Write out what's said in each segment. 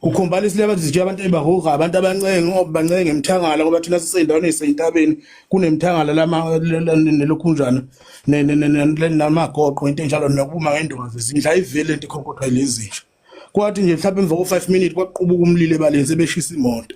Ukhombala isileba nje abantu ebahoka abantu abancenge ngoba bancenge emthangala ngoba thina sisendaweni eseyintabeni kunemthangala lama nelokhunjana namagoqo into enjalo nokuma ngendonga zezindla ivele into ikhonkotha lezinja. Kwathi nje mhlawumbe emva ko5 minutes kwaqubuka umlilo ebaleni sebeshisa imoto.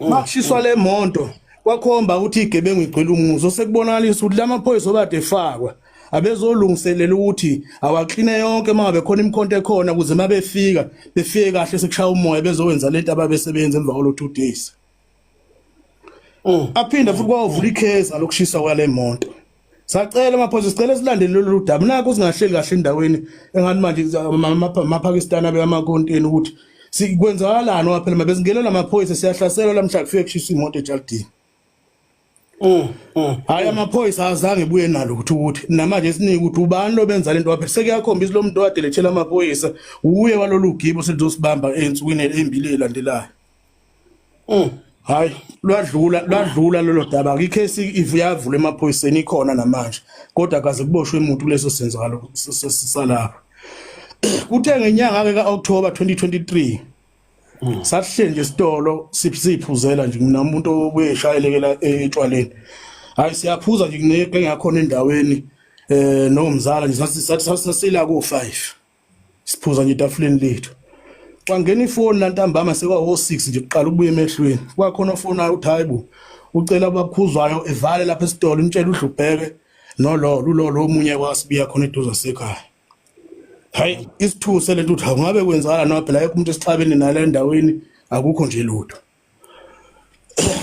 Makushiswa le moto kwakhomba ukuthi igebengu igcwele umuzo sekubonakalisa ukuthi lamaphoyisa obade efakwa abezolungiselela ukuthi awakline yonke mangabe khona imkhonto ekhona ukuze mabefika befike kahle sekushaya umoya bezowenza lento ababesebenza emva kwalo 2 days. Aphinda futhi kwavula icase alokushisa kwale moto. Sacela amaphoyisa sicela silandele lolu daba nakho singahleli kahle endaweni engani manje amaPakistani abeyamakonteni ukuthi sikwenzakalani waphela mabezingelela amaphoyisa siyahlaselwa lamhla kufike kushisa imoto eJardini. Hayi amaphoyisa azange buye nalo ukuthi namanje sinika ukuthi ubani lo benza lento waphela sekuyakhombisa lo muntu wadelethela amaphoyisa uye walolu gibo selizosibamba ensukwini embili elandelayo. Hayi lwadlula lolo daba icase ivuyavula emaphoyiseni ikhona namanje kodwa akaze kuboshwe umuntu kuleso senzakalo salapha. Kuthe ngenyanga ke kaOctober 2023 sahle nje isitolo siphuzela nje mina umuntu obuyeshayelekela etshwaleni. Hayi siyaphuza nje ngeke ngakhona endaweni nomzala nje sasila ko5 siphuza nje etafuleni lethu. Kwangena ifoni lantambama sekwa06 nje kuqala ukubuya emehlweni kwakhona ufona uthi hayibo ucela abaphuzwayo evale lapha esitolo intshela uDlubheke lo omunye kwasibiya khona eduza sekhaya. Hayi isithuse lento uthi awungabe kwenzakala noma phela ayekho umuntu esixhabeni nala endaweni akukho nje lutho.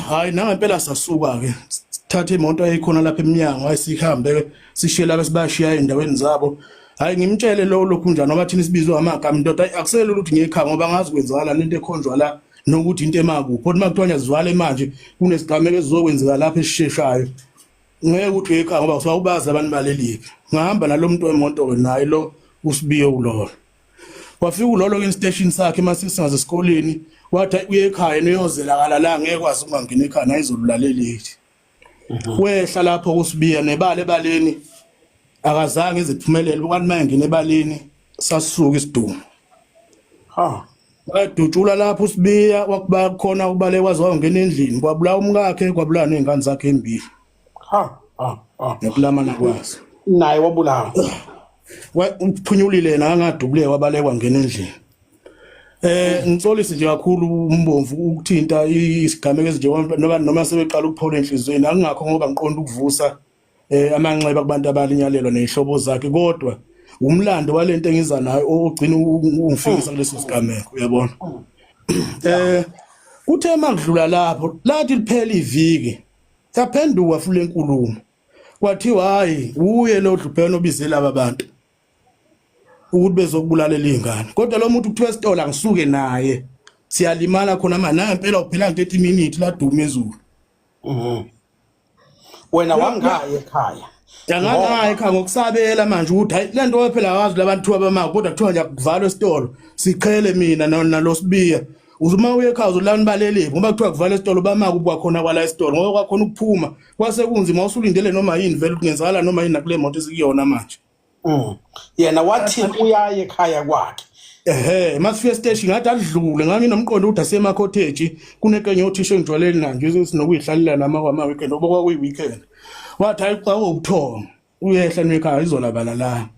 Hayi nangempela sasuka ke sithatha imoto eyikhona lapha eminyango ayisihambe sishela besibashiya endaweni zabo. Hayi ngimtshele lo lokhunjana ngoba thina sibizwe amagama ndoda akusele ukuthi ngekhaya ngoba ngazi kwenzakala lento ekhonjwa la nokuthi into emakuphi kodwa makuthiwa zivale manje kunesigameko esizokwenzeka lapha esisheshayo ngeke ukuthi ekhaya ngoba usawubaza abantu baleliphi ngahamba nalomuntu wemoto naye lo usibiyo kulolo wafika ulolo ke station sakhe masisingaze esikoleni wathi uye ekhaya neyozela la ngeke kwazi ukungena ekhaya nayizolulalelithi wehla lapho kusibiya nebale ebaleni akazange iziphumelele ukwathi mayengena ebaleni sasuka isidumo wadutshula lapho usibiya wakuba khona ubale kwaziwa ungena endlini kwabulawa umkakhe kwabulawa nezingane zakhe embili nokulamana kwazo naye wabulawa uphunyulile nangadubule wabalekwa ngena endlini. Ngitsolisa nje kakhulu umbomvu ukuthinta isigameko ezinje noma sebeqala ukuphola enhlizweni akungakho ngoba ngiqonda ukuvusa amanxeba kubantu abalinyalelwa nezihlobo zakhe kodwa umlando walento engiza nayo ogcina ungifikisa kuleso sigameko uyabona. Uthe makudlula lapho lathi liphela iviki saphenduka futhi lenkulumo kwathiwa hayi uye lo Dlubheke obizela abantu ukuthi bezokubulalela izingane kodwa lo muntu kuthiwa esitolo angisuke naye siyalimala khona manje nampela uphela 30 minutes la duma ezulu. Wena wangaye ekhaya Ngangaya ekhaya ngokusabela manje ukuthi hayi lento waphela akazi labantu abama kodwa kuthiwa nje kuvalwa esitolo siqhele mina nalosibiya uzuma uye ekhaya uzolani baleliphi ngoba kuthiwa kuvalwa esitolo bama kuba khona kwala esitolo ngoba kwakhona ukuphuma kwase kunzima usulindele noma yini vele kungenzakala noma yini nakule moto esikuyona manje. Yena wathi uyaye ekhaya kwakhe masifika station ngathi adlule nganginomqondo ukuthi asema cottage kunekenye othisho ngijwaleni nanje sinokuyihlalela nama kwama weekend oba kuyi weekend wathi hayi xa ubuthongo uyehla nekhaya izolabala la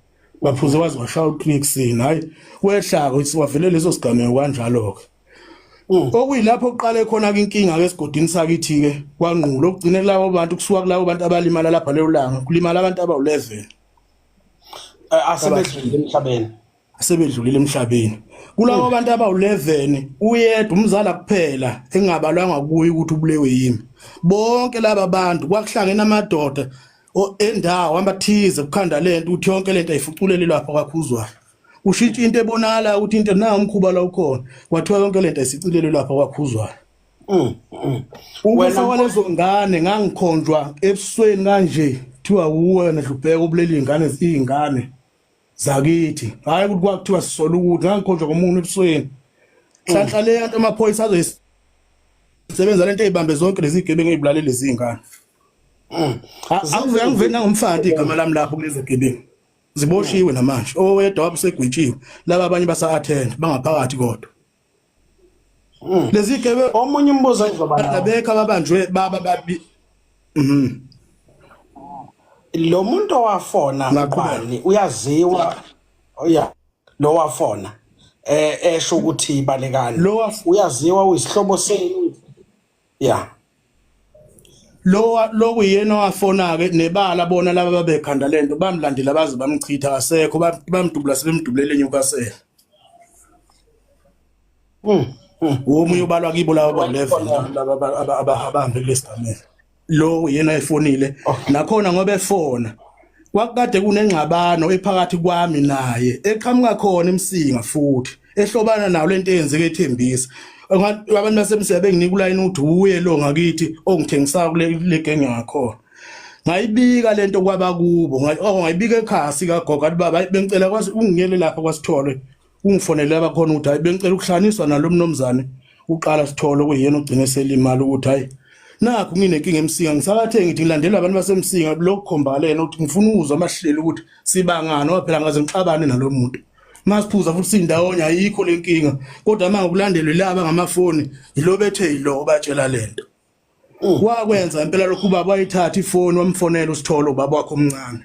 baphuze wazi washaya uClicksini hayi wehlaka wavele leso sigameko kanjalo ke okuyilapho oqala khona ke inkinga ke esigodini sakithi ke kwanqulo okugcine labo bantu kusuka kulabo bantu abalimala lapha leyo langa kulimala abantu abawu11 asebedlulile emhlabeni kulabo bantu abawu11 uyedwa umzala kuphela engabalwanga kuyi ukuthi ubulewe yimi bonke laba bantu kwakuhlangena amadoda endawo abathize kukhanda lento uthi yonke lento ayifuculele lapha kwakhuzwayo ushintsha into ebonakala ukuthi into na umkhuba la ukhona kwathiwa yonke lento ayisicilele lapha kwakhuzwayo. Wena walezo ngane ngangikhonjwa ebusweni kanje thiwa uwena Dlubheke ubuleli izingane zakithi hayi ukuthi kwakuthiwa sisola ukuthi ngangikhonjwa komuntu ebusweni hlanhla le yanto amaphoyisa azoyisebenza lento ezibambe zonke lezi gebengu ezibulalele lezi zingane. Angivena ngomfati igama lami lapho kulezi gebengu ziboshiwe namanje owedwa wabusegwitshiwe laba abanye basa attend bangaphakathi kodwa lezi gebe omunye umbuzo izoba nawo abekho ababanjwe baba babi lo muntu owafona ubani uyaziwa oya lo wafona esho ukuthi balekani uyaziwa uyisihlobo senu yeah lo kuyena wafona ke nebala bona laba babekhanda lento bamlandela baze bamchitha kasekho bamdubula sebemdubulele enyukasela omunye ubalwa kibo laba ba11 laba abahambe kulesigamela lo yena efonile nakhona ngoba efona kwakade kunengxabano ephakathi kwami naye eqhamuka khona emsinga futhi ehlobana nawo lento eyenzeke ethembisa abantu basemsebe nginika ulayini uthi uye lo ngakithi ongithengisa kule genge ngakhona ngayibika lento kwaba kubo ngayibika ekhasi kagogo athi baba bengicela kwazi ungiyele lapha kwasithole ungifonele abakhona ukuthi hayi bengicela ukuhlaniswa nalo mnomzane uqala sithole kuyena ugcine selimali ukuthi hayi nakho nginenkinga emsinga ngisakathe ngithi ngilandela abantu basemsinga lokukhomba lena ukuthi ngifuna ukuzwa amahlelo ukuthi sibangana waphela ngaze ngixabane nalomuntu masiphuza futhi sindawonya ayikho lenkinga kodwa manje ukulandelwe laba ngamafoni yilobethe yilo batshela lento wakwenza impela lokhu baba wayithatha ifoni wamfonela usitholo baba wakho omncane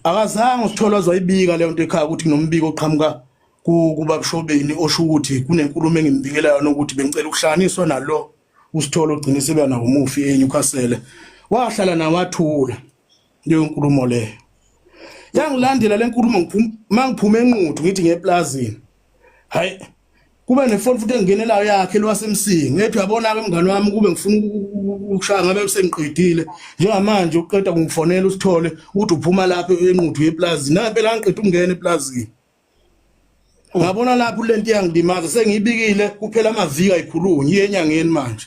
akazange usitholo azoyibika le nto ekhaya ukuthi kunombiko oqhamuka kuba bushobeni osho ukuthi kunenkulumo engimbikelayo nokuthi bengicela ukuhlaniswa nalo usitholo ugcine sebe na umufi eNewcastle wahlala nawathula leyo nkulumo leyo yangilandela lenkulumo mangiphume enquthu ngithi ngeplazini hayi kube nefoni futhi engenelayo yakhe lwasemsingi ethi uyabona ke mngani wami kube ngifuna ukushaya ngabe sengiqedile njengamanje uqeda kungifonela usithole uthi uphuma lapha enquthu yeplazini naphela ngiqeda ukungena eplazini ngabona lapho lento yangilimaza sengiyibikile kuphela amaviki ayikhulunyi yenyangeni manje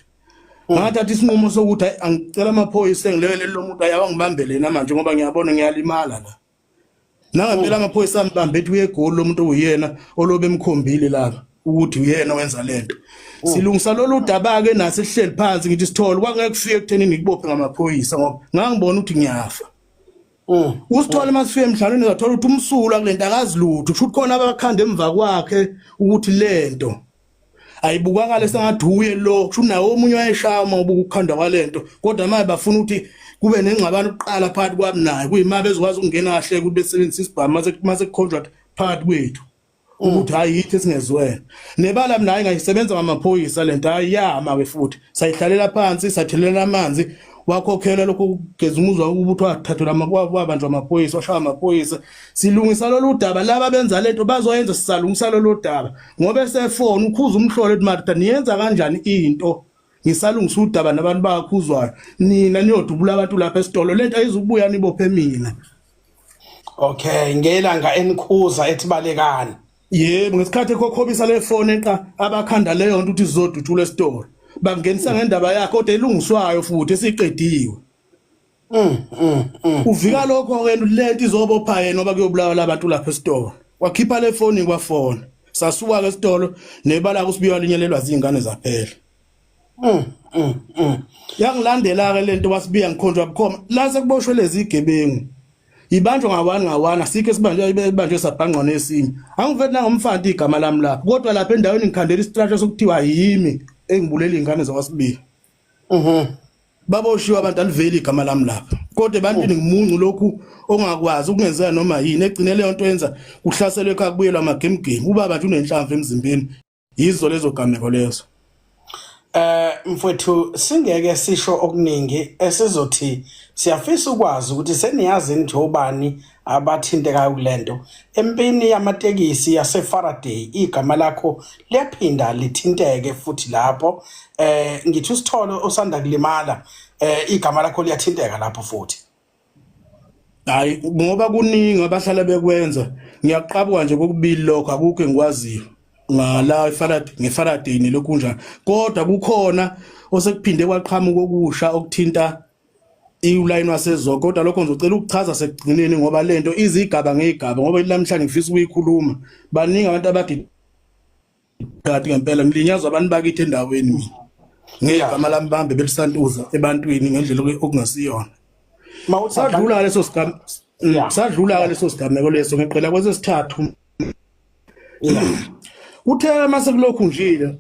ngathatha isinqumo sokuthi angicela amaphoyisa engilele lo muntu ayawangibambele manje ngoba ngiyabona ngiyalimala la nangempela amaphoyisa ambambe ethi uyegoli lo muntu uyena olobe emkhombile lapha ukuthi uyena wenza lento silungisa lolu daba ke nase sihleli phansi ngithi sithole kwangeke kufike ekuthenini ngibophe ngamaphoyisa ngoba ngangibona ukuthi ngiyafa usithole masifike emhlalweni zathola ukuthi umsula kulento akazilutho kusho ukuthi khona abakhanda emva kwakhe ukuthi lento ayibukakala sengaduye lo kusho nawo omunye wayeshama ubuka ukukhanda kwalento kodwa manje bafuna ukuthi kube nengxabano uqala phakathi kwami naye kuyima bezokwazi ukungena kahle ukuthi besebenzisa isibhamu mase contract phakathi kwethu ukuthi hayi yithi singezwena nebala mina ngayisebenza ngamaphoyisa lento ayama ke futhi sayihlalela phansi sathelela amanzi wakhokhela lokho kugeza umuzwa ukuthi wathathelwa amabanjwa amaphoyisa washaya amaphoyisa silungisa lolu daba laba benza lento bazoyenza sisalungisa lolu daba ngoba esefona ukhuza umhlolo ethi Martha niyenza kanjani into ngisalungisa udaba nabantu bakhuzwayo nina niyodubula abantu lapha esitolo lento ayizubuya nibophe mina okay ngelanga enikhuza ethi balekani yebo ngesikhathi ekokhobisa le phone eqa abakhanda leyo nto uthi sizodutshula esitolo bangenisa ngendaba yakhe kodwa elungiswayo futhi esiqediwe uvika lokho wena lento izobopha yena ngoba kuyobulawa labantu lapha esitolo wakhipha le phone kwafona sasuka ke esitolo nebala kusibiwa linyelelwa izingane zaphela yangilandela ke lento wasibiya ngikhonjwa bukhoma la sekuboshwe lezi igebengu ibanjwa ngawana sikhe sibanjwe sabhangqa nesinye angiveti nangomfanti igama lami lapha kodwa lapha endaweni ngikhandela istructure sokuthiwa yimi engibulela ingane zakwasibiya baboshiwa abantu aliveli igama lami lapha kodwa ebantwini ngimuncu lokhu ongakwazi ukungenzeka noma yini egcine leyo nto yenza uhlaselwe ekhaya kubuyelwa amagame ubaba nje unenhlamvu emzimbeni yizo lezo gameko lezo mfowethu singeke sisho okuningi esizothi siyafisa ukwazi ukuthi seniyazi nje obani abathinteka kulento empini yamatekisi yaseFaraday igama lakho liyaphinda lithinteke futhi lapho ngithi usitholo osanda kulimala igama lakho liyathinteka lapho futhi hayi ngoba kuningi abahlala bekwenza ngiyaqhabuka nje kokubili lokho akukho engikwaziyo ngala ngeFaraday lokhu njani kodwa kukhona osekuphinde kwaqhamuka okusha okuthinta iuline wasezoko kodwa lokho ngizocela ukuchaza sekugcineni ngoba lento izigaba ngegaba ngoba lamhlanje ngifisa ukuyikhuluma baningi abantu abathi kanti ngempela ngilinyazwa abantu bakithi endaweni mina ngegama lami bambe belisantuza ebantwini ngendlela okungasiyona mawusadlula leso sigaba Yeah. Sadlula ke leso sigameko leso ngeqela kwesesithathu. Yeah. Uthe mase kulokhu njile